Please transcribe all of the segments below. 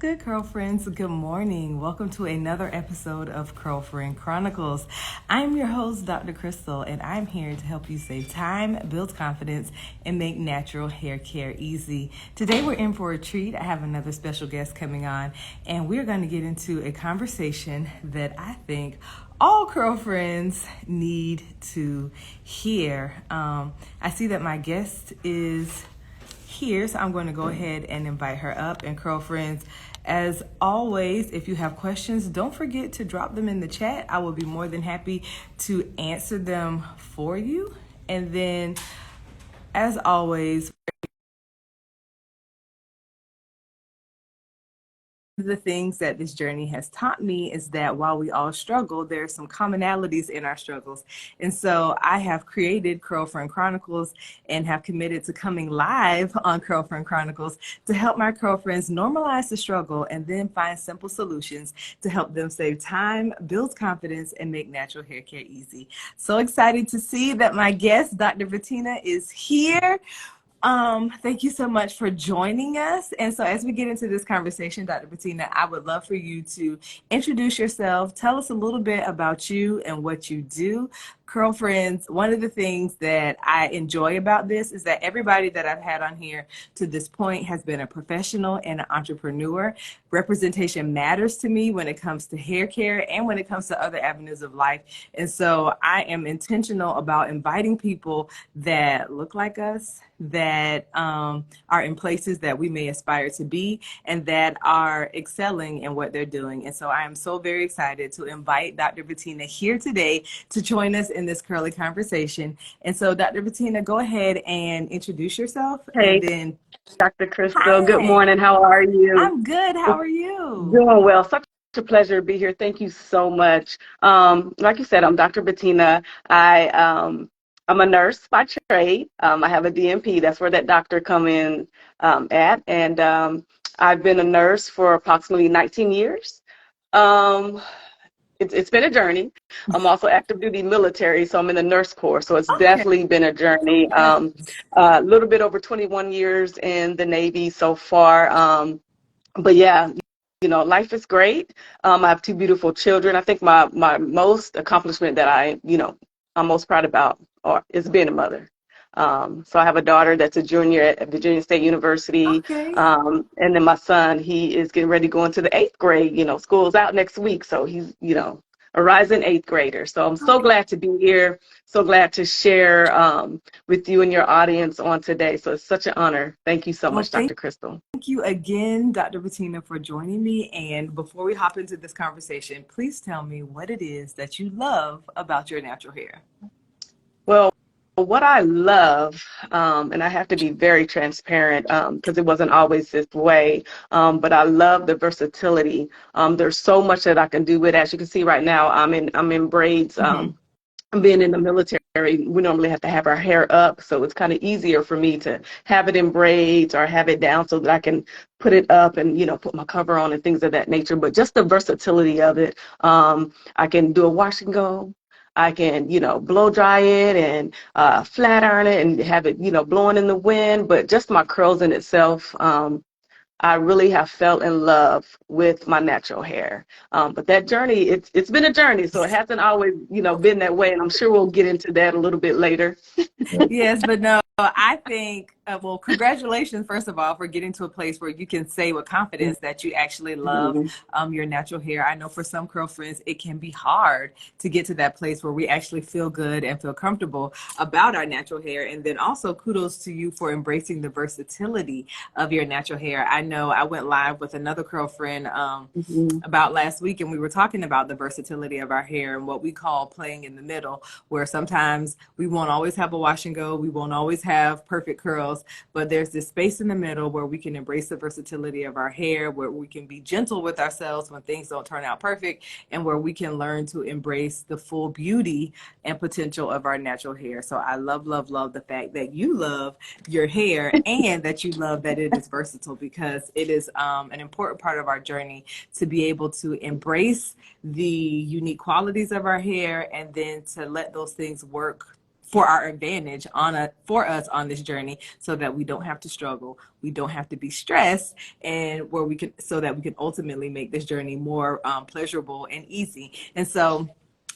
good, curl friends? Good morning. Welcome to another episode of Curlfriend Chronicles. I'm your host, Dr. Crystal, and I'm here to help you save time, build confidence, and make natural hair care easy. Today, we're in for a treat. I have another special guest coming on, and we're going to get into a conversation that I think all curl friends need to hear. I see that my guest is here, so I'm going to go ahead and invite her up. And curl friends, as always, if you have questions, don't forget to drop them in the chat. I will be more than happy to answer them for you. And then, as always, the things that this journey has taught me is that while we all struggle, there are some commonalities in our struggles. And so I have created Curlfriend Chronicles and have committed to coming live on Curlfriend Chronicles to help my curlfriends normalize the struggle and then find simple solutions to help them save time, build confidence, and make natural hair care easy. So excited to see that my guest, Dr. Patina, is here. Thank you so much for joining us. And so as we get into this conversation, Dr. Patina, I would love for you to introduce yourself, tell us a little bit about you and what you do. Curl friends, one of the things that I enjoy about this is that everybody that I've had on here to this point has been a professional and an entrepreneur. Representation matters to me when it comes to hair care and when it comes to other avenues of life. And so I am intentional about inviting people that look like us, that are in places that we may aspire to be, and that are excelling in what they're doing. And so I am so very excited to invite Dr. Patina here today to join us in this curly conversation. And so Dr. Patina, go ahead and introduce yourself. Hey, And then, Dr. Crystal. Good hi, morning. How are you? I'm good. How are you? Doing well. Such a pleasure to be here. Thank you so much. Like you said, I'm Dr. Patina. I'm a nurse by trade. I have a DNP. That's where that doctor come in at. And I've been a nurse for approximately 19 years. Um, it's been a journey. I'm also active duty military, so I'm in the nurse corps. So it's Okay. definitely been a journey. Yes. A little bit over 21 years in the Navy so far. But yeah, life is great. I have two beautiful children. I think my most accomplishment that I'm most proud about is being a mother. So I have a daughter that's a junior at Virginia State University. Okay. And then my son, he is getting ready to go into the 8th grade. School's out next week. So he's, a rising 8th grader. So I'm so Okay. glad to be here. So glad to share with you and your audience on today. So it's such an honor. Thank you so Well, much, Dr. Crystal. thank you again, Dr. Patina, for joining me. And before we hop into this conversation, please tell me what it is that you love about your natural hair. Well, what I love, and I have to be very transparent because it wasn't always this way, but I love the versatility. There's so much that I can do with it. As you can see right now, I'm in braids. Mm-hmm. Being in the military, we normally have to have our hair up, so it's kind of easier for me to have it in braids or have it down so that I can put it up and put my cover on and things of that nature. But just the versatility of it, I can do a wash and go. I can, blow dry it and flat iron it and have it, blowing in the wind. But just my curls in itself, I really have fell in love with my natural hair. But that journey, it's been a journey, so it hasn't always, been that way. And I'm sure we'll get into that a little bit later. Yes, but no, I think, well, congratulations, first of all, for getting to a place where you can say with confidence that you actually love Mhm. your natural hair. I know for some curl friends, it can be hard to get to that place where we actually feel good and feel comfortable about our natural hair. And then also kudos to you for embracing the versatility of your natural hair. I know I went live with another curl friend Mhm. about last week, and we were talking about the versatility of our hair and what we call playing in the middle, where sometimes we won't always have a wash and go, we won't always have perfect curls, but there's this space in the middle where we can embrace the versatility of our hair, where we can be gentle with ourselves when things don't turn out perfect, and where we can learn to embrace the full beauty and potential of our natural hair. So I love, love, love the fact that you love your hair and that you love that it is versatile, because it is an important part of our journey to be able to embrace the unique qualities of our hair and then to let those things work for our advantage for us on this journey, so that we don't have to struggle, we don't have to be stressed, and where we can, so that we can ultimately make this journey more pleasurable and easy. And so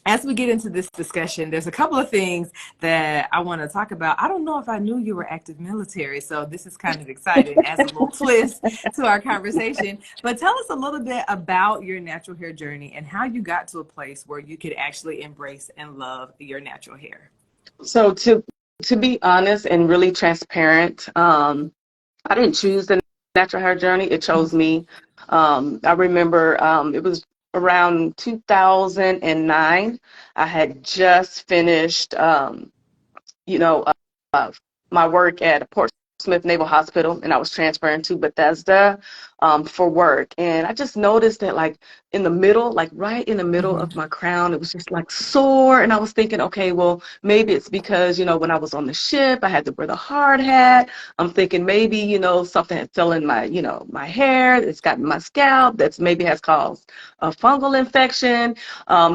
as we get into this discussion, there's a couple of things that I want to talk about. I don't know if I knew you were active military, so this is kind of exciting as a little twist to our conversation. But tell us a little bit about your natural hair journey and how you got to a place where you could actually embrace and love your natural hair. So to be honest and really transparent, I didn't choose the natural hair journey. It chose me. I remember it was around 2009. I had just finished, you know, uh, my work at Portsmouth Naval Hospital, and I was transferring to Bethesda for work. And I just noticed that, like, in the middle, like right in the middle Mm-hmm. of my crown, it was just like sore. And I was thinking, okay, well, maybe it's because, when I was on the ship, I had to wear the hard hat. I'm thinking maybe, something had fell in my, my hair. It's gotten my scalp. That's maybe has caused a fungal infection.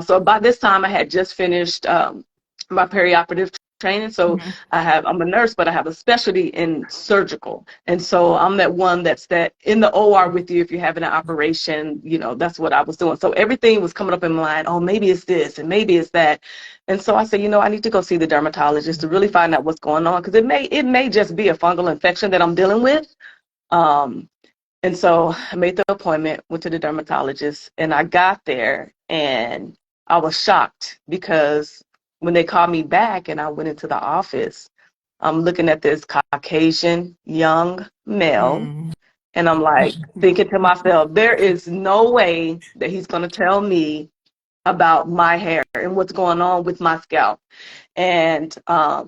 So by this time, I had just finished my perioperative training. So Mm-hmm. I'm a nurse, but I have a specialty in surgical. And so I'm that one that's that in the OR with you if you're having an operation, that's what I was doing. So everything was coming up in my mind, oh, maybe it's this and maybe it's that. And so I said, I need to go see the dermatologist to really find out what's going on, because it may just be a fungal infection that I'm dealing with. And so I made the appointment, went to the dermatologist, and I got there and I was shocked because when they called me back and I went into the office, I'm looking at this Caucasian young male, Mm-hmm. and I'm like thinking to myself, there is no way that he's going to tell me about my hair and what's going on with my scalp. And I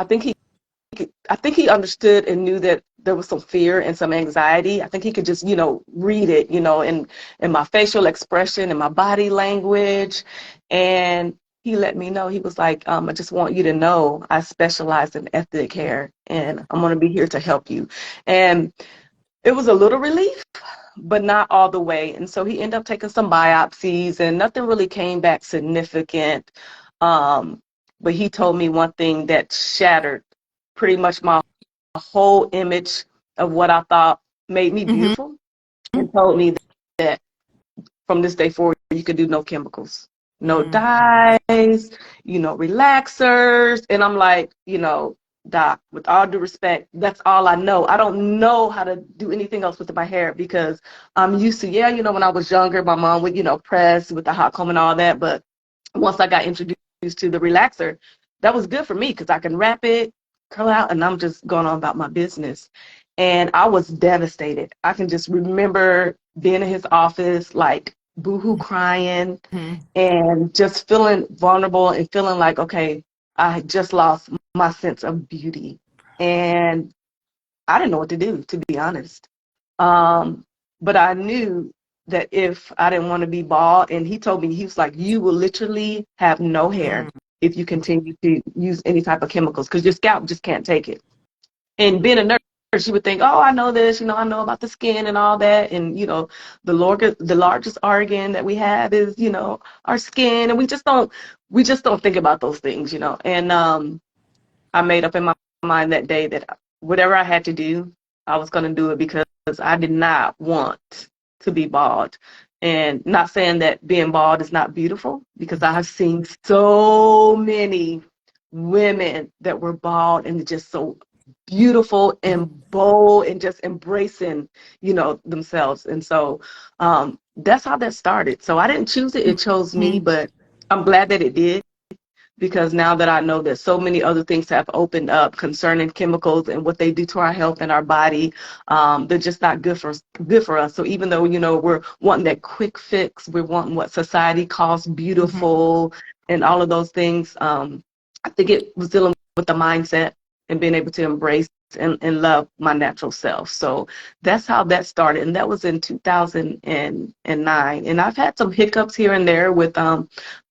think he understood and knew that there was some fear and some anxiety. I think he could just, read it, in my facial expression and my body language. And he let me know. He was like, I just want you to know I specialize in ethnic hair, and I'm going to be here to help you. And it was a little relief, but not all the way. And so he ended up taking some biopsies, and nothing really came back significant. But he told me one thing that shattered pretty much my whole image of what I thought made me Mm-hmm. beautiful, and told me that from this day forward, you could do no chemicals, no dyes, relaxers. And I'm like, Doc, with all due respect, that's all I know. I don't know how to do anything else with my hair, because I'm used to, when I was younger, my mom would, press with the hot comb and all that. But once I got introduced to the relaxer, that was good for me because I can wrap it, curl out, and I'm just going on about my business. And I was devastated. I can just remember being in his office, like boohoo crying, Mm-hmm. and just feeling vulnerable and feeling like, okay, I had just lost my sense of beauty. And I didn't know what to do, to be honest. Um, but I knew that if I didn't want to be bald, and he told me, he was like, you will literally have no hair if you continue to use any type of chemicals, because your scalp just can't take it. And being a nurse, you would think, oh, I know this, I know about the skin and all that. And, the largest organ that we have is, our skin. And we just don't think about those things. And I made up in my mind that day that whatever I had to do, I was going to do it, because I did not want to be bald. And not saying that being bald is not beautiful, because I have seen so many women that were bald and just so beautiful and bold and just embracing, themselves. And so that's how that started. So I didn't choose it. It chose me, Mm-hmm. but I'm glad that it did, because now that I know that so many other things have opened up concerning chemicals and what they do to our health and our body, they're just not good for us. So even though, we're wanting that quick fix, we're wanting what society calls beautiful and all of those things, I think it was dealing with the mindset and being able to embrace and love my natural self. So that's how that started. And that was in 2009. And I've had some hiccups here and there with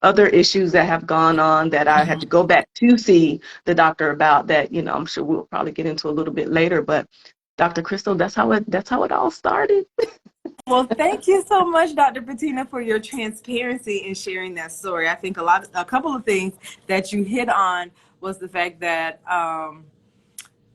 other issues that have gone on that I had to go back to see the doctor about, that, I'm sure we'll probably get into a little bit later. But Dr. Crystal, that's how it all started. Well, thank you so much, Dr. Patina, for your transparency in sharing that story. I think a couple of things that you hit on was the fact that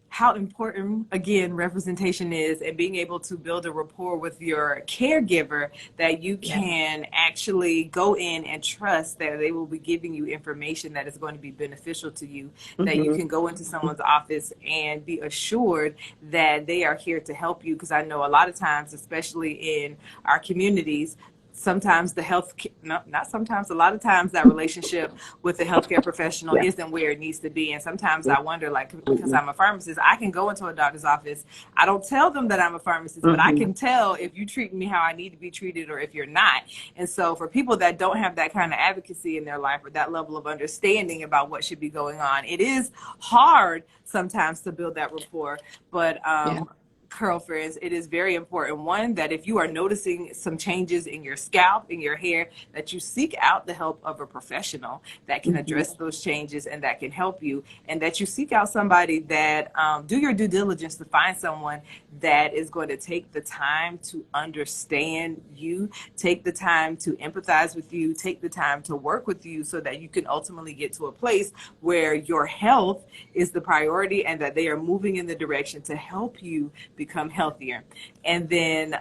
how important, again, representation is, and being able to build a rapport with your caregiver, that you Yeah. can actually go in and trust that they will be giving you information that is going to be beneficial to you, that you Mm-hmm. can go into someone's office and be assured that they are here to help you. Because I know a lot of times, especially in our communities, sometimes the health, no, not sometimes, a lot of times that relationship with the healthcare professional Yeah. isn't where it needs to be. And sometimes I wonder, like, because I'm a pharmacist, I can go into a doctor's office. I don't tell them that I'm a pharmacist, but I Mm-hmm. can tell if you treat me how I need to be treated or if you're not. And so for people that don't have that kind of advocacy in their life or that level of understanding about what should be going on, it is hard sometimes to build that rapport. But Yeah. curl friends, it is very important, one, that if you are noticing some changes in your scalp, in your hair, that you seek out the help of a professional that can Mm-hmm. address those changes and that can help you, and that you seek out somebody that do your due diligence to find someone that is going to take the time to understand you, take the time to empathize with you, take the time to work with you, so that you can ultimately get to a place where your health is the priority and that they are moving in the direction to help you become healthier. And then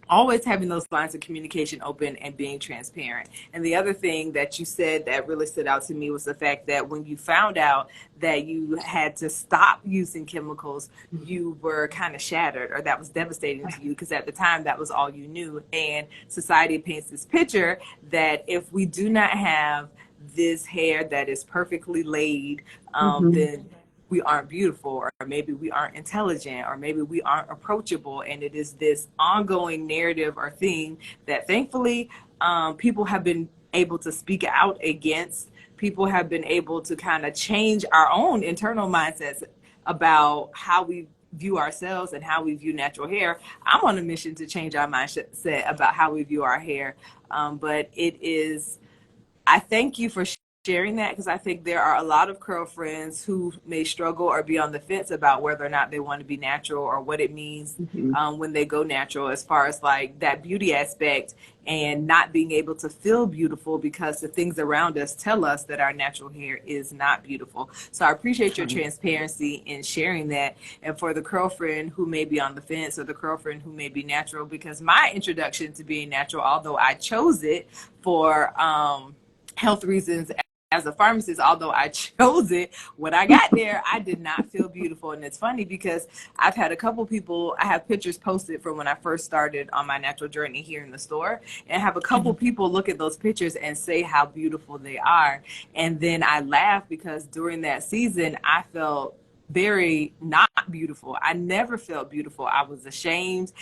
always having those lines of communication open and being transparent. And the other thing that you said that really stood out to me was the fact that when you found out that you had to stop using chemicals, you were kind of shattered, or that was devastating to you, because at the time that was all you knew. And society paints this picture that if we do not have this hair that is perfectly laid, Mm-hmm. then we aren't beautiful, or maybe we aren't intelligent, or maybe we aren't approachable. And it is this ongoing narrative or thing that thankfully people have been able to speak out against. People have been able to kind of change our own internal mindsets about how we view ourselves and how we view natural hair. I'm on a mission to change our mindset about how we view our hair. But it is, I thank you for sharing that, because I think there are a lot of curl friends who may struggle or be on the fence about whether or not they want to be natural, or what it means Mm-hmm. when they go natural, as far as like that beauty aspect, and not being able to feel beautiful because the things around us tell us that our natural hair is not beautiful. So I appreciate your transparency in sharing that. And for the curl friend who may be on the fence, or the curl friend who may be natural, because my introduction to being natural, although I chose it for health reasons as a pharmacist, although I chose it, when I got there, I did not feel beautiful. And it's funny because I've had a couple people, I have pictures posted from when I first started on my natural journey here in the store, and have a couple people look at those pictures and say how beautiful they are. And then I laugh because during that season, I felt very not beautiful. I never felt beautiful. I was ashamed.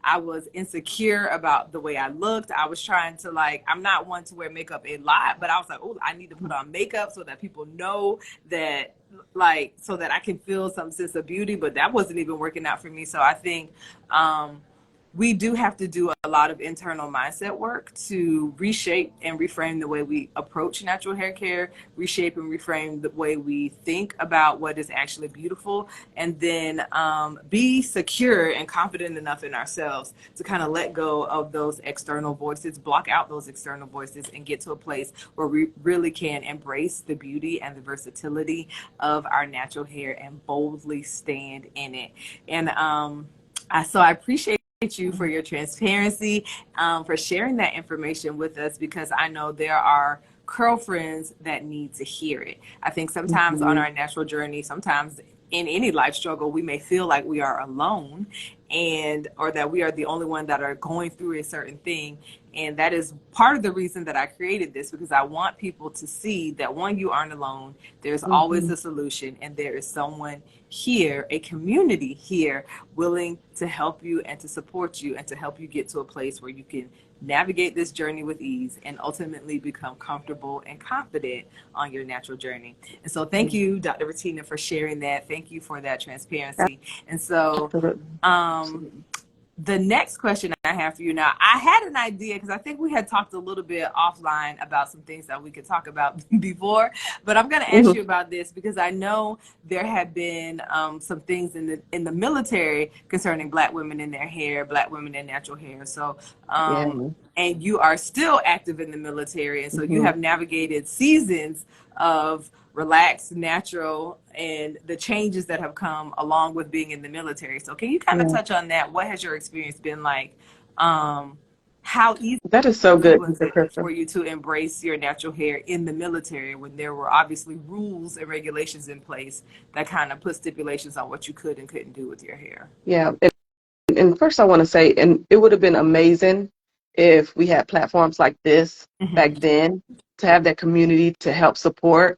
I was insecure about the way I looked. I was trying to, like, I'm not one to wear makeup a lot, but I was like, oh, I need to put on makeup so that people know that, like, so that I can feel some sense of beauty. But that wasn't even working out for me. So I think we do have to do a lot of internal mindset work to reshape and reframe the way we approach natural hair care, reshape and reframe the way we think about what is actually beautiful, and then be secure and confident enough in ourselves to kind of let go of those external voices, block out those external voices, and get to a place where we really can embrace the beauty and the versatility of our natural hair and boldly stand in it. And so I appreciate you for your transparency, for sharing that information with us, because I know there are curl friends that need to hear it. I think sometimes on Mm-hmm. our natural journey, sometimes in any life struggle, we may feel like we are alone, and or that we are the only one that are going through a certain thing. And that is part of the reason that I created this, because I want people to see that, one, you aren't alone. There's always Mm-hmm. a solution, and there is someone here, a community here, willing to help you and to support you and to help you get to a place where you can navigate this journey with ease and ultimately become comfortable and confident on your natural journey. And so thank you, Dr. Patina, for sharing that. Thank you for that transparency. And so Absolutely. um, Absolutely. The next question I have for you now, I had an idea because I think we had talked a little bit offline about some things that we could talk about before, but I'm going to ask Mhm. you about this because I know there have been some things in the military concerning Black women in their hair, Black women in natural hair. So, Yeah. and you are still active in the military, and so you Hmm. have navigated seasons of relaxed, natural, and the changes that have come along with being in the military. So, can you kind of Yeah. touch on that? What has your experience been like? Um, how easy That is so good, was Mr. it Crystal. for you to embrace your natural hair in the military when there were obviously rules and regulations in place that kind of put stipulations on what you could and couldn't do with your hair? Yeah. And first, I want to say, and it would have been amazing if we had platforms like this back Mm-hmm. then to have that community to help support.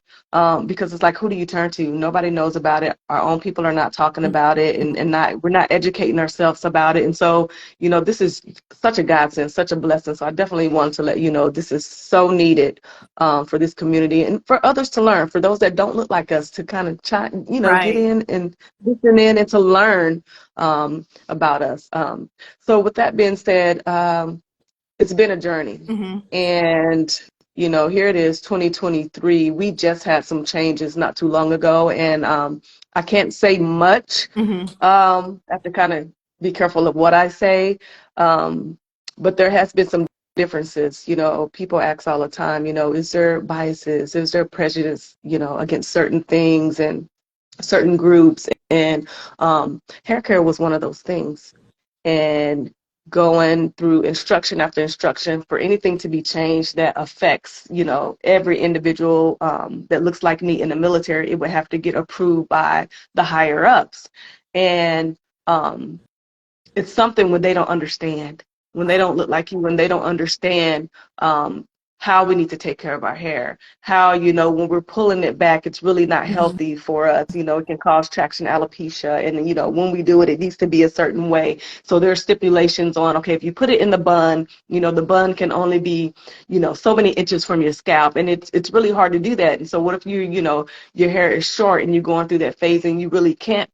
Because it's like, who do you turn to? Nobody knows about it. Our own people are not talking about it, and not we're not educating ourselves about it. And so, this is such a godsend, such a blessing. So I definitely wanted to let you know this is so needed for this community and for others to learn. For those that don't look like us to kind of try, get Right. in and listen in and to learn about us. So with that being said, it's been a journey. Mm-hmm. And, here it is, 2023. We just had some changes not too long ago. And I can't say much. Mm-hmm. I have to kind of be careful of what I say. But there has been some differences. People ask all the time, is there biases? Is there prejudice, against certain things and certain groups? And hair care was one of those things. And going through instruction after instruction for anything to be changed that affects, every individual that looks like me in the military, it would have to get approved by the higher ups. And um, it's something when they don't understand, when they don't look like you, when they don't understand how we need to take care of our hair, how, when we're pulling it back, it's really not Mm-hmm. healthy for us. It can cause traction alopecia. And, when we do it, it needs to be a certain way. So there are stipulations on, okay, if you put it in the bun, the bun can only be, so many inches from your scalp. And it's really hard to do that. And so what if your hair is short and you're going through that phase and you really can't,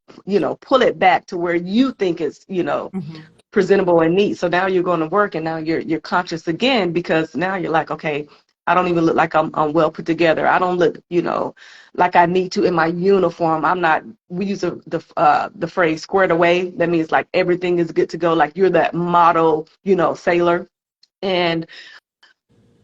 pull it back to where you think it's, Mm-hmm. presentable and neat. So now you're going to work and now you're conscious again because now you're like, okay, I don't even look like I'm well put together. I don't look, like I need to in my uniform. I'm not. We use the phrase squared away. That means like everything is good to go. Like you're that model, sailor, and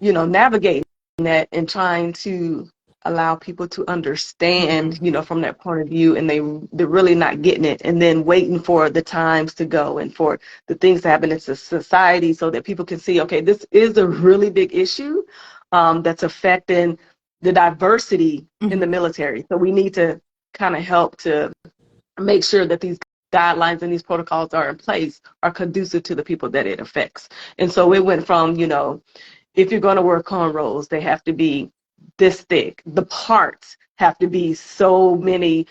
navigating that and trying to allow people to understand, Mm-hmm. from that point of view, and they're really not getting it, and then waiting for the times to go and for the things to happen in society so that people can see, okay, this is a really big issue that's affecting the diversity in the Mm-hmm. military. So we need to kind of help to make sure that these guidelines and these protocols are in place are conducive to the people that it affects. And so it went from, if you're going to wear cornrows, they have to be this thick. The parts have to be so many,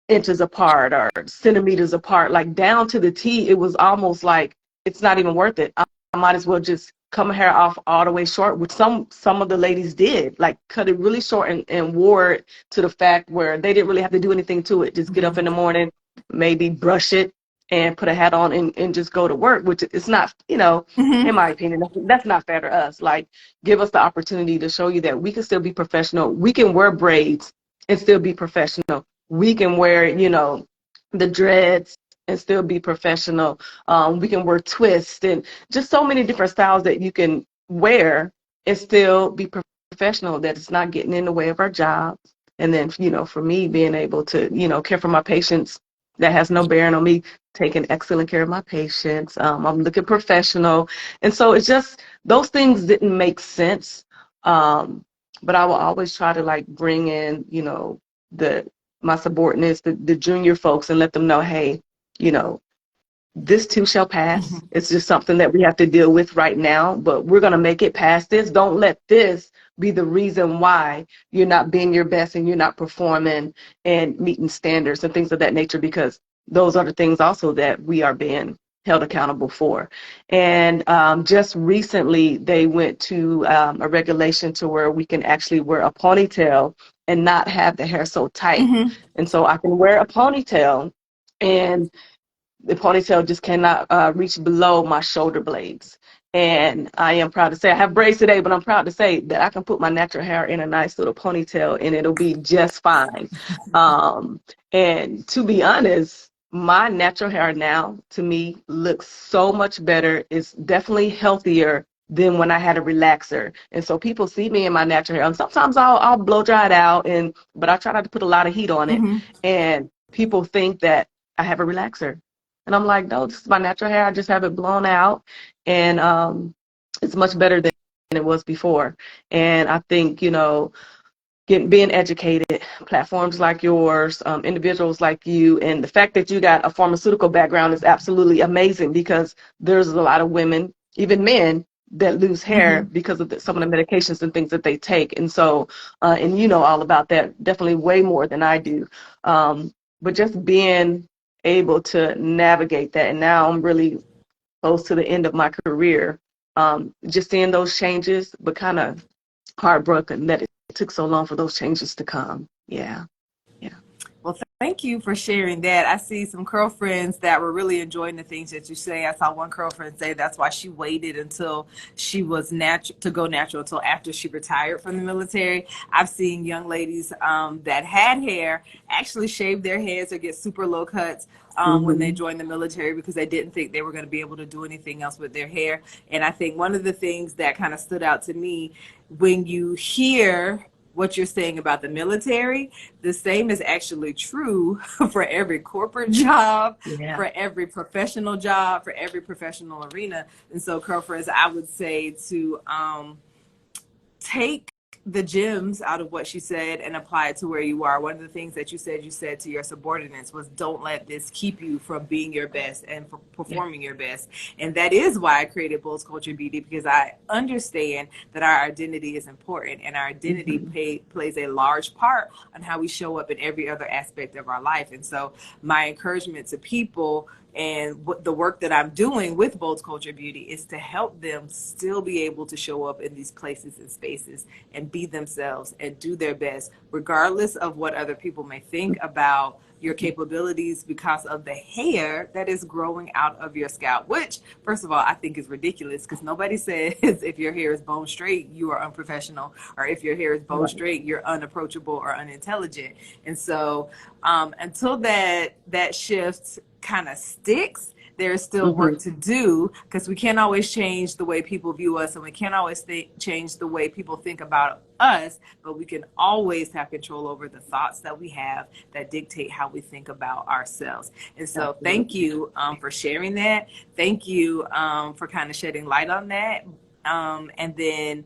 inches apart or centimeters apart, like down to the T. It was almost like it's not even worth it. I might as well just cut my hair off all the way short, which some of the ladies did, like cut it really short and wore it to the fact where they didn't really have to do anything to it. Just get up in the morning, maybe brush it and put a hat on and just go to work, which is not, in Mm-hmm. my opinion, that's not fair to us. Like, give us the opportunity to show you that we can still be professional. We can wear braids and still be professional. We can wear, the dreads and still be professional. We can wear twists and just so many different styles that you can wear and still be professional, that it's not getting in the way of our jobs. And then, for me being able to, care for my patients, that has no bearing on me taking excellent care of my patients. I'm looking professional. And so it's just, those things didn't make sense. But I will always try to like bring in, the my subordinates, the junior folks, and let them know, hey, you know, this too shall pass. Mm-hmm. It's just something that we have to deal with right now, but we're going to make it past this. Don't let this be the reason why you're not being your best and you're not performing and meeting standards and things of that nature, because those are the things also that we are being held accountable for. And just recently, they went to a regulation to where we can actually wear a ponytail and not have the hair so tight. Mm-hmm. And so I can wear a ponytail and the ponytail just cannot reach below my shoulder blades. And I am proud to say I have braids today, but I'm proud to say that I can put my natural hair in a nice little ponytail and it'll be just fine. Um, and to be honest, my natural hair now to me looks so much better. It's definitely healthier than when I had a relaxer. And so people see me in my natural hair. And sometimes I'll blow dry it out, but I try not to put a lot of heat on it. Mm-hmm. And people think that I have a relaxer. And I'm like, no, this is my natural hair. I just have it blown out. And it's much better than it was before. And I think, being educated, platforms like yours, individuals like you, and the fact that you got a pharmaceutical background is absolutely amazing, because there's a lot of women, even men, that lose hair Mm-hmm. because of some of the medications and things that they take. And so, and you know all about that, definitely way more than I do. But just being able to navigate that, and now I'm really close to the end of my career, just seeing those changes, but kind of heartbroken that it took so long for those changes to come. Yeah, yeah. Well, thank you for sharing that. I see some girlfriends that were really enjoying the things that you say. I saw one girlfriend say that's why she waited until she was natural to go natural until after she retired from the military. I've seen young ladies that had hair actually shave their heads or get super low cuts when they Mm-hmm. joined the military because they didn't think they were going to be able to do anything else with their hair. And I think one of the things that kind of stood out to me when you hear what you're saying about the military, the same is actually true for every corporate job, Yeah. for every professional job, for every professional arena. And so, girlfriends, I would say to take the gems out of what she said and apply it to where you are. One of the things that you said to your subordinates was, don't let this keep you from being your best and Yeah. performing your best. And that is why I created Bulls Culture Beauty, because I understand that our identity is important, and our identity Mm-hmm. plays a large part on how we show up in every other aspect of our life. And so my encouragement to people and what the work that I'm doing with Bold Culture Beauty is to help them still be able to show up in these places and spaces and be themselves and do their best, regardless of what other people may think about your capabilities because of the hair that is growing out of your scalp, which, first of all, I think is ridiculous, because nobody says if your hair is bone straight, you are unprofessional, or if your hair is bone Right. straight, you're unapproachable or unintelligent. And so until that shift kind of sticks, there's still Mm-hmm. work to do, because we can't always change the way people view us, and we can't always change the way people think about us, but we can always have control over the thoughts that we have that dictate how we think about ourselves. And so thank Absolutely. you for sharing that. Thank you for kind of shedding light on that, and then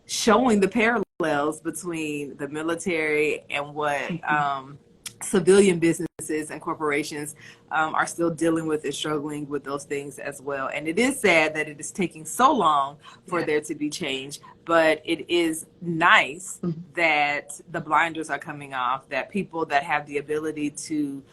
showing the parallels between the military and what Mm-hmm. civilian businesses and corporations are still dealing with and struggling with those things as well. And it is sad that it is taking so long for Yeah. there to be change, but it is nice Mm-hmm. that the blinders are coming off, that people that have the ability to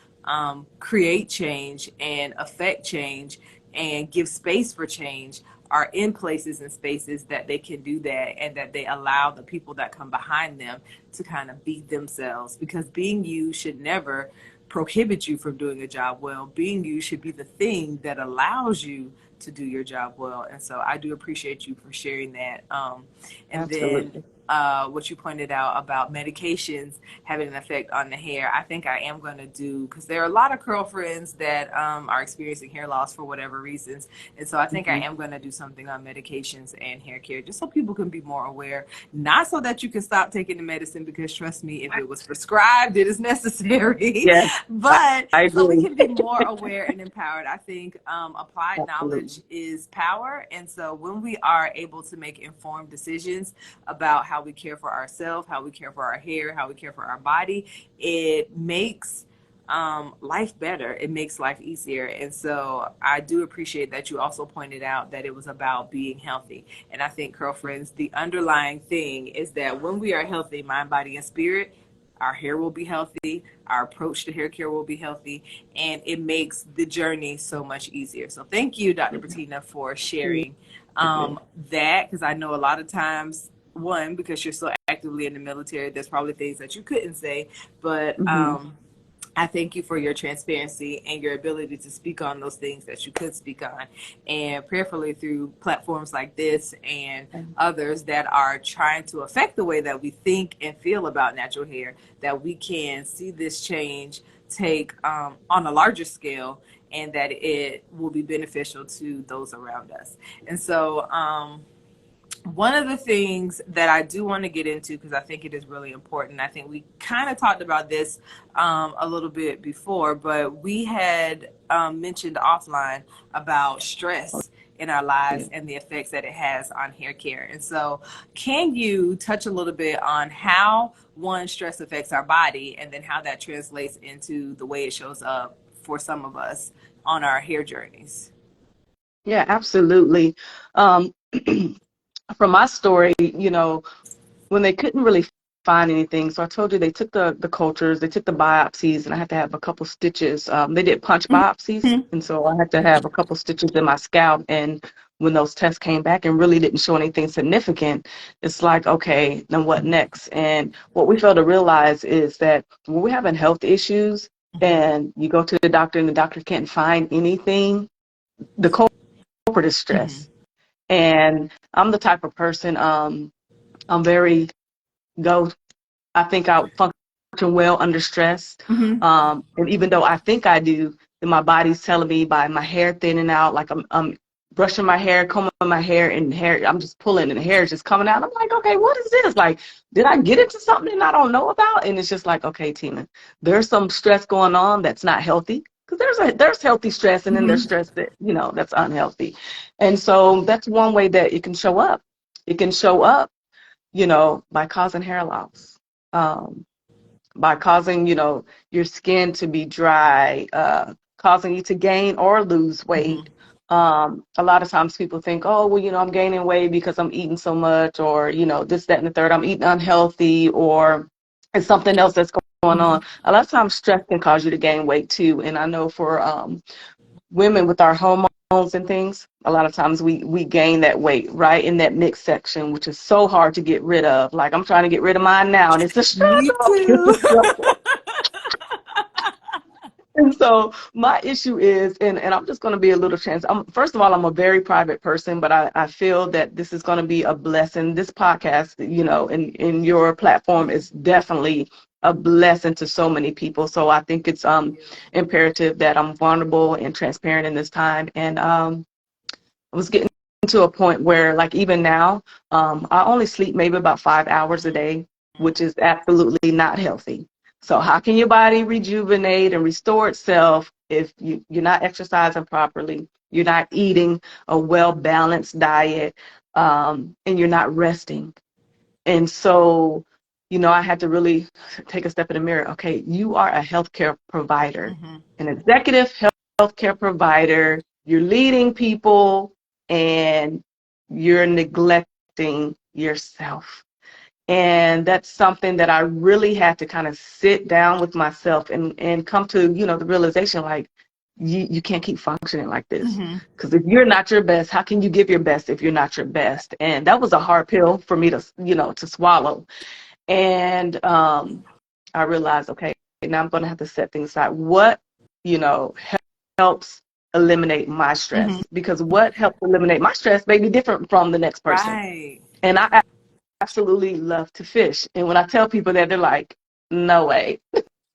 create change and affect change and give space for change are in places and spaces that they can do that, and that they allow the people that come behind them to kind of be themselves, because being you should never prohibit you from doing a job well. Being you should be the thing that allows you to do your job well. And so I do appreciate you for sharing that. And then Absolutely. what you pointed out about medications having an effect on the hair, I think I am going to do, because there are a lot of girlfriends that are experiencing hair loss for whatever reasons. And so I think I Mm-hmm. am going to do something on medications and hair care, just so people can be more aware, not so that you can stop taking the medicine, because trust me, if it was prescribed, it is necessary, Yes, I, but I so we agree. can be more aware and empowered. I think applied Absolutely. knowledge is power. And so when we are able to make informed decisions about how we care for ourselves, how we care for our hair, how we care for our body, it makes life better. It makes life easier. And so I do appreciate that you also pointed out that it was about being healthy. And I think, girlfriends, the underlying thing is that when we are healthy, mind, body, and spirit, our hair will be healthy, our approach to hair care will be healthy, and it makes the journey so much easier. So thank you, Dr. Patina, for sharing Absolutely. that, because I know a lot of times, one, because you're so actively in the military, there's probably things that you couldn't say, but Mm-hmm. I thank you for your transparency and your ability to speak on those things that you could speak on. And prayerfully, through platforms like this and others that are trying to affect the way that we think and feel about natural hair, that we can see this change take on a larger scale, and that it will be beneficial to those around us. And so, one of the things that I do want to get into, because I think it is really important, I think we kind of talked about this a little bit before, but we had mentioned offline about stress in our lives and the effects that it has on hair care. And so, can you touch a little bit on how one, stress affects our body, and then how that translates into the way it shows up for some of us on our hair journeys? Yeah, absolutely. Um, from my story, when they couldn't really find anything, so I told you they took the cultures, they took the biopsies, and I had to have a couple stitches. They did punch biopsies, Mm-hmm. and so I had to have a couple stitches in my scalp. And when those tests came back and really didn't show anything significant, it's like, okay, then what next? And what we fail to realize is that when we're having health issues and you go to the doctor and the doctor can't find anything, the culprit is Mm-hmm. stress. And I'm the type of person, I'm very go. I think I function well under stress. Mm-hmm. And even though I think I do, then my body's telling me by my hair thinning out, like I'm brushing my hair, combing my hair, and I'm just pulling, and the hair is just coming out. I'm like, okay, what is this? Like, did I get into something I don't know about? And it's just like, okay, Tina, there's some stress going on that's not healthy. Because there's healthy stress, and then there's Mm-hmm. stress that that's unhealthy. And so that's one way that it can show up. It can show up by causing hair loss, um, by causing, your skin to be dry, causing you to gain or lose Mm-hmm. weight. A lot of times people think, oh, well, I'm gaining weight because I'm eating so much, or, this, that, and the third, I'm eating unhealthy, or it's something else that's going Mm-hmm. on. A lot of times stress can cause you to gain weight too. And I know for women with our hormones and things, a lot of times we gain that weight right in that mixed section, which is so hard to get rid of. Like, I'm trying to get rid of mine now, and it's a Me struggle. It's too. a struggle. And so my issue is, and I'm just going to be a little first of all, I'm a very private person, but I feel that this is going to be a blessing. This podcast, in your platform is definitely a blessing to so many people. So I think it's imperative that I'm vulnerable and transparent in this time. And I was getting to a point where, like, even now, I only sleep maybe about 5 hours a day, which is absolutely not healthy. So how can your body rejuvenate and restore itself if you're not exercising properly, you're not eating a well-balanced diet, and you're not resting? And so, I had to really take a step in the mirror. Okay, you are a healthcare provider, Mm-hmm. an executive healthcare provider. You're leading people, and you're neglecting yourself. And that's something that I really had to kind of sit down with myself and come to, the realization, like, you can't keep functioning like this. Mm-hmm. Because if you're not your best, how can you give your best if you're not your best? And that was a hard pill for me to swallow. And I realized, okay, now I'm going to have to set things aside. What, you know, helps eliminate my Mm-hmm. stress? Because what helps eliminate my stress may be different from the next person. Right. And I absolutely love to fish. And when I tell people that, they're like, no way.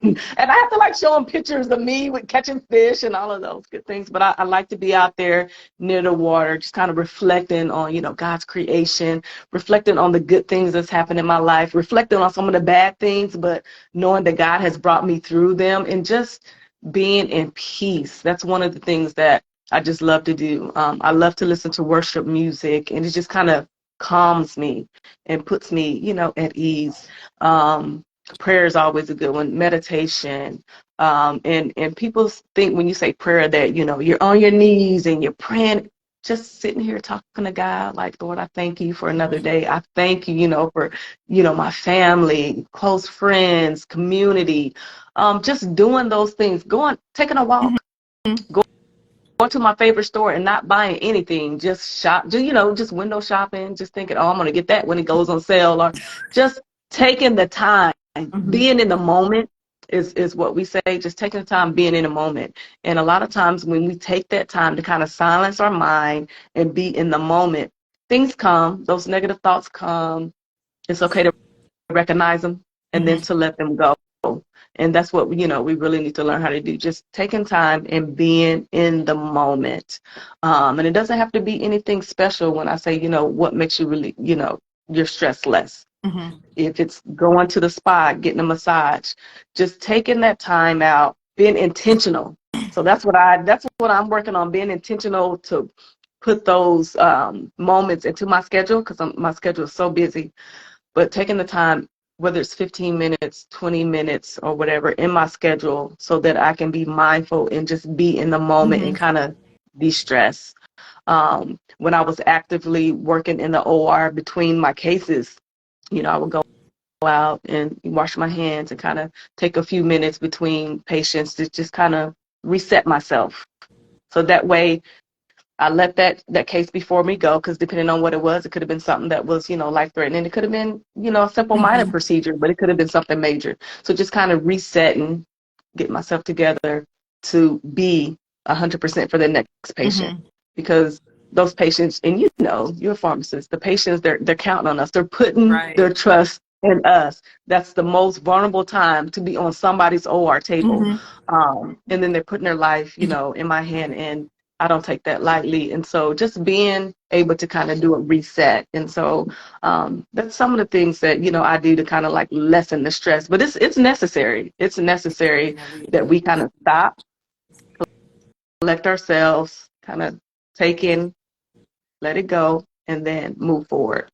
And I have to, like, show them pictures of me with catching fish and all of those good things. But I like to be out there near the water, just kind of reflecting on, God's creation, reflecting on the good things that's happened in my life, reflecting on some of the bad things, but knowing that God has brought me through them, and just being in peace. That's one of the things that I just love to do. I love to listen to worship music, and it just kind of calms me and puts me, at ease. Prayer is always a good one. Meditation. And people think when you say prayer that, you're on your knees and you're praying, just sitting here talking to God, like, Lord, I thank you for another day. I thank you, for, my family, close friends, community, just doing those things, taking a walk, Mm-hmm. going to my favorite store and not buying anything, just just window shopping, just thinking, oh, I'm going to get that when it goes on sale, or just taking the time, Mm-hmm. being in the moment. is what we say, just taking the time, being in a moment. And a lot of times when we take that time to kind of silence our mind and be in the moment, things come, those negative thoughts come. It's okay to recognize them and then to let them go. And that's what, we really need to learn how to do, just taking time and being in the moment. And it doesn't have to be anything special when I say, what makes you really, your stress less. Mm-hmm. If it's going to the spa, getting a massage, just taking that time out, being intentional. So that's what I'm working on, being intentional to put those moments into my schedule, because my schedule is so busy. But taking the time, whether it's 15 minutes, 20 minutes, or whatever, in my schedule, so that I can be mindful and just be in the moment and kind of de-stress. When I was actively working in the OR between my cases, I would go out and wash my hands and kind of take a few minutes between patients to just kind of reset myself. So that way I let that case before me go, because depending on what it was, it could have been something that was, life-threatening. It could have been, a simple minor procedure, but it could have been something major. So just kind of resetting, get myself together to be 100% for the next patient. Because those patients, and you're a pharmacist, the patients, they're counting on us. They're putting their trust in us. That's the most vulnerable time to be on somebody's OR table. And then they're putting their life, in my hand, and I don't take that lightly. And so just being able to kind of do a reset. And so that's some of the things that, I do to kind of like lessen the stress. But it's necessary. It's necessary that we kind of stop, collect ourselves, kind of take in, let it go, and then move forward,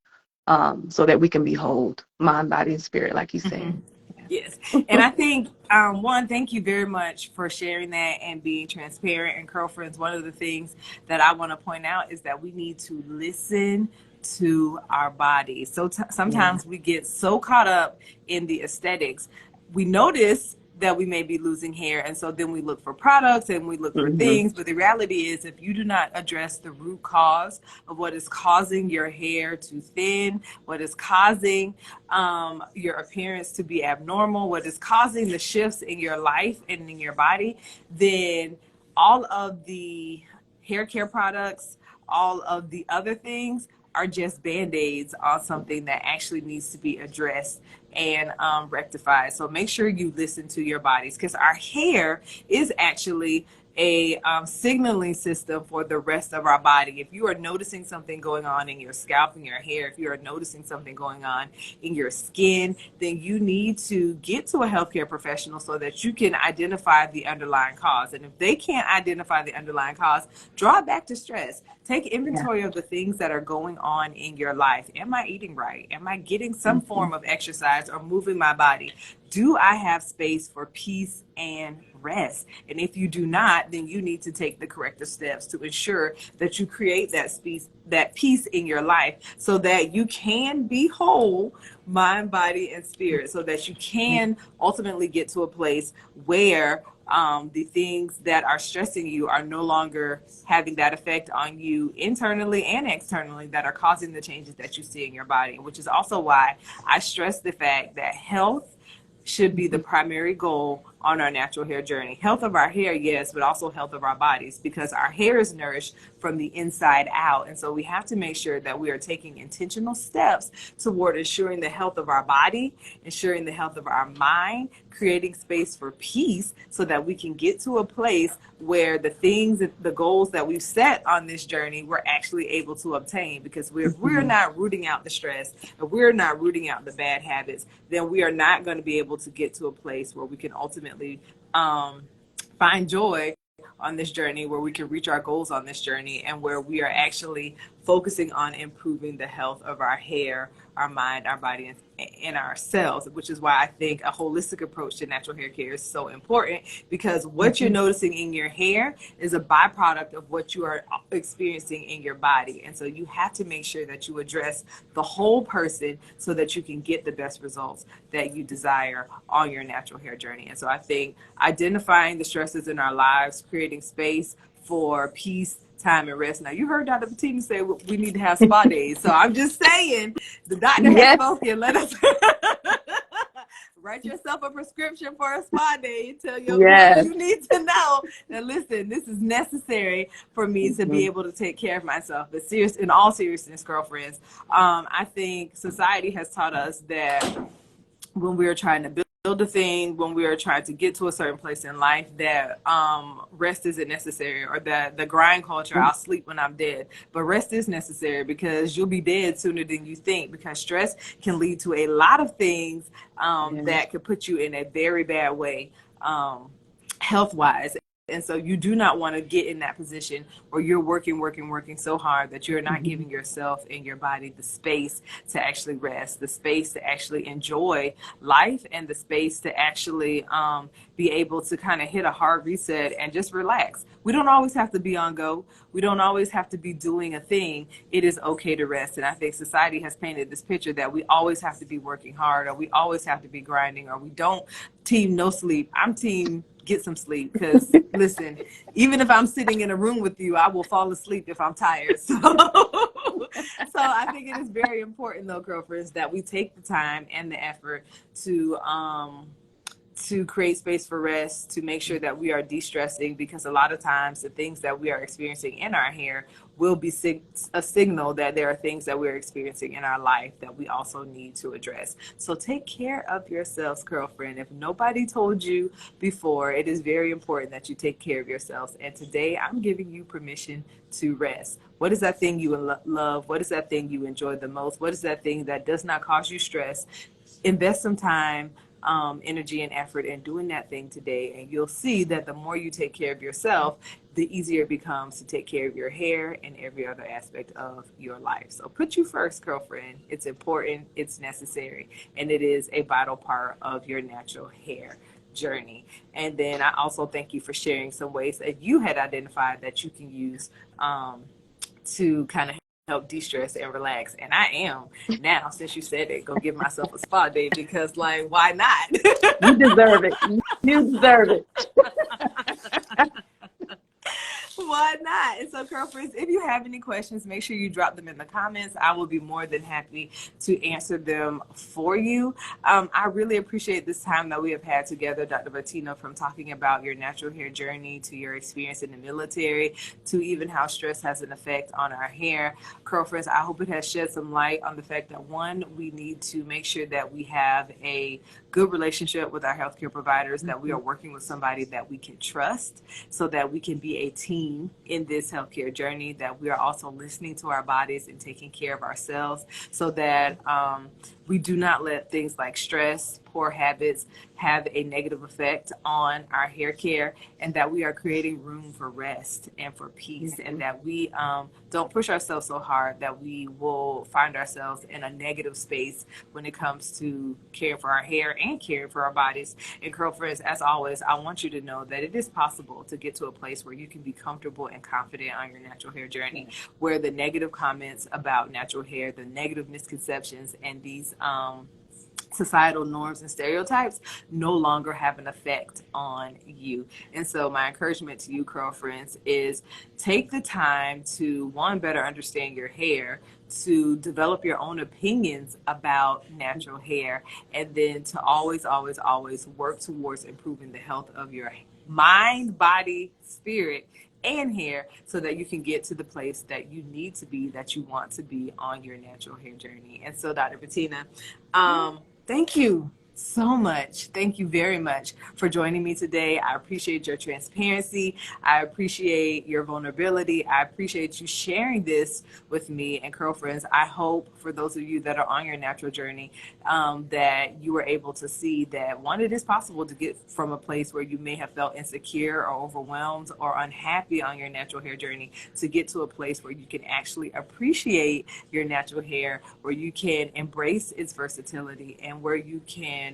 so that we can be whole, mind, body, and spirit, like you said. Yes. And I think, one, thank you very much for sharing that and being transparent. And girlfriends, one of the things that I want to point out is that we need to listen to our bodies. So sometimes we get so caught up in the aesthetics. We notice that we may be losing hair, and so then we look for products and we look for things, but the reality is, if you do not address the root cause of what is causing your hair to thin, what is causing your appearance to be abnormal, what is causing the shifts in your life and in your body, then all of the hair care products, all of the other things are just band-aids on something that actually needs to be addressed and rectified. So make sure you listen to your bodies, because our hair is actually a signaling system for the rest of our body. If you are noticing something going on in your scalp and your hair, if you are noticing something going on in your skin, then you need to get to a healthcare professional so that you can identify the underlying cause. And if they can't identify the underlying cause, draw it back to stress. Take inventory of the things that are going on in your life. Am I eating right? Am I getting some form of exercise or moving my body? Do I have space for peace and rest? And if you do not, then you need to take the corrective steps to ensure that you create that peace in your life, so that you can be whole, mind, body, and spirit, so that you can ultimately get to a place where the things that are stressing you are no longer having that effect on you internally and externally, that are causing the changes that you see in your body, which is also why I stress the fact that health should be the primary goal on our natural hair journey. Health of our hair, yes, but also health of our bodies, because our hair is nourished from the inside out. And so we have to make sure that we are taking intentional steps toward ensuring the health of our body, ensuring the health of our mind, creating space for peace, so that we can get to a place where the things, the goals that we've set on this journey, we're actually able to obtain. Because we're not rooting out the stress, if we're not rooting out the bad habits, then we are not going to be able to get to a place where we can ultimately find joy on this journey, where we can reach our goals on this journey, and where we are actually focusing on improving the health of our hair, our mind, our body, and ourselves, which is why I think a holistic approach to natural hair care is so important, because what you're noticing in your hair is a byproduct of what you are experiencing in your body. And so you have to make sure that you address the whole person so that you can get the best results that you desire on your natural hair journey. And so I think identifying the stresses in our lives, creating space for peace, time, and rest. Now, you heard Dr. Patina say we need to have spa days. So I'm just saying, the doctor has spoken. Let us write yourself a prescription for a spa day. Tell your employer Yes. you need to know that, listen, this is necessary for me to be Mhm. able to take care of myself. But serious, in all seriousness, girlfriends, I think society has taught us that when we are trying to build a thing, when we are trying to get to a certain place in life, that rest isn't necessary, or that the grind culture, I'll sleep when I'm dead. But rest is necessary, because you'll be dead sooner than you think, because stress can lead to a lot of things Yes. that could put you in a very bad way, health wise. And so you do not want to get in that position where you're working so hard that you're not Mhm. giving yourself and your body the space to actually rest, the space to actually enjoy life, and the space to actually be able to kind of hit a hard reset and just relax. We don't always have to be on go. We don't always have to be doing a thing. It is okay to rest. And I think society has painted this picture that we always have to be working hard, or we always have to be grinding, or we don't. Team no sleep. I'm team get some sleep, because listen, even if I'm sitting in a room with you, I will fall asleep if I'm tired. So so I think it is very important, though, girlfriends, that we take the time and the effort to create space for rest, to make sure that we are de-stressing, because a lot of times the things that we are experiencing in our hair will be a signal that there are things that we're experiencing in our life that we also need to address. So take care of yourselves, girlfriend. If nobody told you before, it is very important that you take care of yourselves. And today I'm giving you permission to rest. What is that thing you love? What is that thing you enjoy the most? What is that thing that does not cause you stress? Invest some time, energy, and effort in doing that thing today, and you'll see that the more you take care of yourself, the easier it becomes to take care of your hair and every other aspect of your life. So put you first, girlfriend. It's important, it's necessary, and it is a vital part of your natural hair journey. And then I also thank you for sharing some ways that you had identified that you can use to kind of help de-stress and relax. And I am now, since you said it, go give myself a spa day, because, like, why not? You deserve it. You deserve it. Why not? And so, girlfriends, if you have any questions, make sure you drop them in the comments. I will be more than happy to answer them for you. I really appreciate this time that we have had together, Dr. Patina, from talking about your natural hair journey to your experience in the military to even how stress has an effect on our hair. Girlfriends, I hope it has shed some light on the fact that, one, we need to make sure that we have a good relationship with our healthcare providers, that we are working with somebody that we can trust, so that we can be a team in this healthcare journey, that we are also listening to our bodies and taking care of ourselves, so that we do not let things like stress, poor habits have a negative effect on our hair care, and that we are creating room for rest and for peace, and that we don't push ourselves so hard that we will find ourselves in a negative space when it comes to caring for our hair and caring for our bodies. And girlfriends, as always, I want you to know that it is possible to get to a place where you can be comfortable and confident on your natural hair journey, where the negative comments about natural hair, the negative misconceptions, and these societal norms and stereotypes no longer have an effect on you. And so my encouragement to you, girlfriends, is take the time to, one, better understand your hair, to develop your own opinions about natural hair, and then to always work towards improving the health of your mind, body, spirit, and hair, so that you can get to the place that you need to be, that you want to be on your natural hair journey. And so, Dr. Patina, thank you so much. Thank you very much for joining me today. I appreciate your transparency. I appreciate your vulnerability. I appreciate you sharing this with me. And girlfriends, I hope for those of you that are on your natural journey, that you were able to see that, one, it is possible to get from a place where you may have felt insecure or overwhelmed or unhappy on your natural hair journey, to get to a place where you can actually appreciate your natural hair, where you can embrace its versatility, and where you can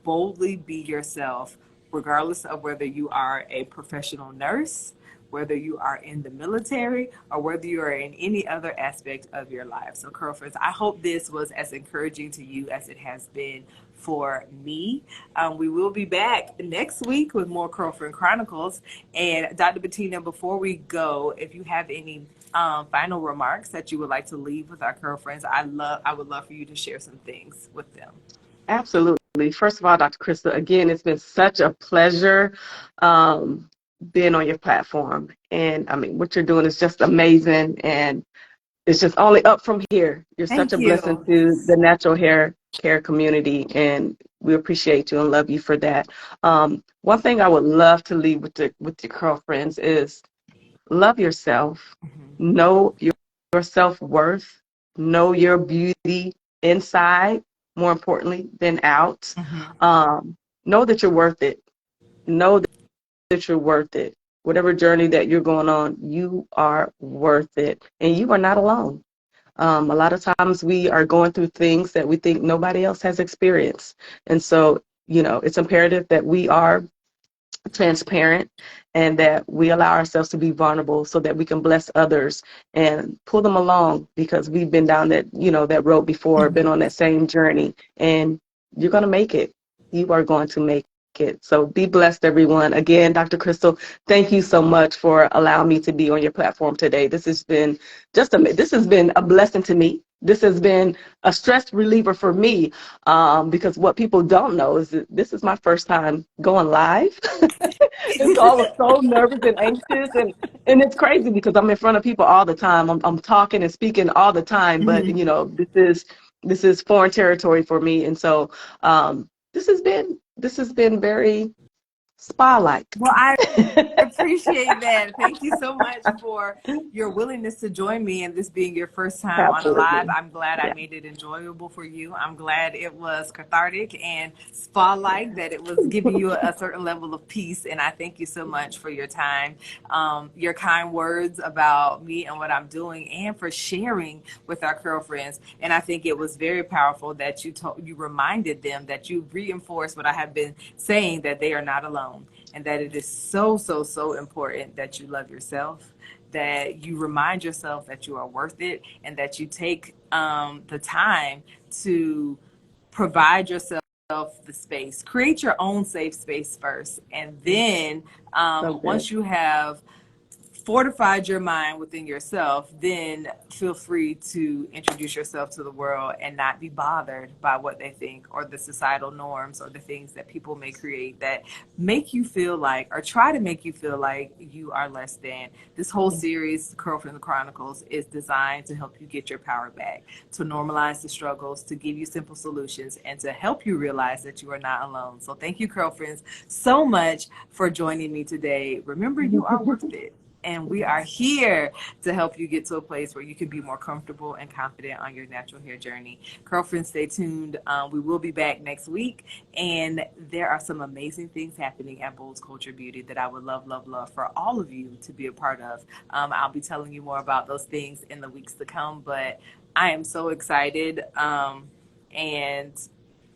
boldly be yourself, regardless of whether you are a professional nurse, whether you are in the military, or whether you are in any other aspect of your life. So, girlfriends, I hope this was as encouraging to you as it has been for me. We will be back next week with more Girlfriend Chronicles. And Dr. Patina, before we go, if you have any final remarks that you would like to leave with our girlfriends, I would love for you to share some things with them. Absolutely. First of all, Dr. Krista, again, it's been such a pleasure being on your platform. And I mean, what you're doing is just amazing. And it's just only up from here. You're such Thank a blessing you. to the natural hair care community, and we appreciate you and love you for that. One thing I would love to leave with your girlfriends is love yourself, Mhm. know your self-worth, know your beauty inside, more importantly than out. Mhm. Know that you're worth it. Know that you're worth it. Whatever journey that you're going on, you are worth it, and you are not alone. A lot of times we are going through things that we think nobody else has experienced. And so, it's imperative that we are transparent and that we allow ourselves to be vulnerable so that we can bless others and pull them along, because we've been down that road before, been on that same journey, and you're going to make it. You are going to make it. So be blessed, everyone. Again, Dr. Crystal, thank you so much for allowing me to be on your platform today. This has been a blessing to me. This has been a stress reliever for me, because what people don't know is that this is my first time going live. And so I was so nervous and anxious, and it's crazy because I'm in front of people all the time. I'm talking and speaking all the time, but Mhm. this is foreign territory for me, and so this has been very spa-like. Well, I appreciate that. Thank you so much for your willingness to join me and this being your first time on a live. Absolutely. I'm glad I Yeah. made it enjoyable for you. I'm glad it was cathartic and spa-like, that it was giving you a certain level of peace. And I thank you so much for your time, your kind words about me and what I'm doing, and for sharing with our girlfriends. And I think it was very powerful that you reminded them, that you reinforced what I have been saying, that they are not alone, and that it is so, so, so important that you love yourself, that you remind yourself that you are worth it, and that you take the time to provide yourself the space. Create your own safe space first. And then So good. once you have fortified your mind within yourself, then feel free to introduce yourself to the world and not be bothered by what they think, or the societal norms, or the things that people may create that make you feel like, or try to make you feel like, you are less than. This whole series, Girlfriend Chronicles, is designed to help you get your power back, to normalize the struggles, to give you simple solutions, and to help you realize that you are not alone. So thank you, girlfriends, so much for joining me today. Remember, you are worth it. And we are here to help you get to a place where you can be more comfortable and confident on your natural hair journey. Girlfriends, stay tuned. We will be back next week. And there are some amazing things happening at Bold's Culture Beauty that I would love, love, love for all of you to be a part of. I'll be telling you more about those things in the weeks to come. But I am so excited. And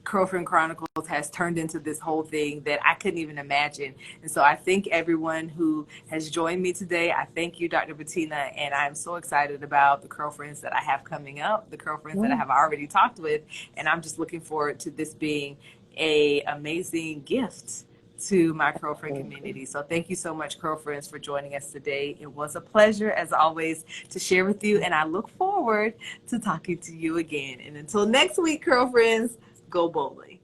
Girlfriend Chronicles has turned into this whole thing that I couldn't even imagine. And so I thank everyone who has joined me today. I thank you, Dr. Patina, and I'm so excited about the girlfriends that I have coming up, the girlfriends that I have already talked with, and I'm just looking forward to this being a amazing gift to my girlfriend community. So thank you so much, girlfriends, for joining us today. It was a pleasure, as always, to share with you, and I look forward to talking to you again. And until next week, girlfriends, go boldly.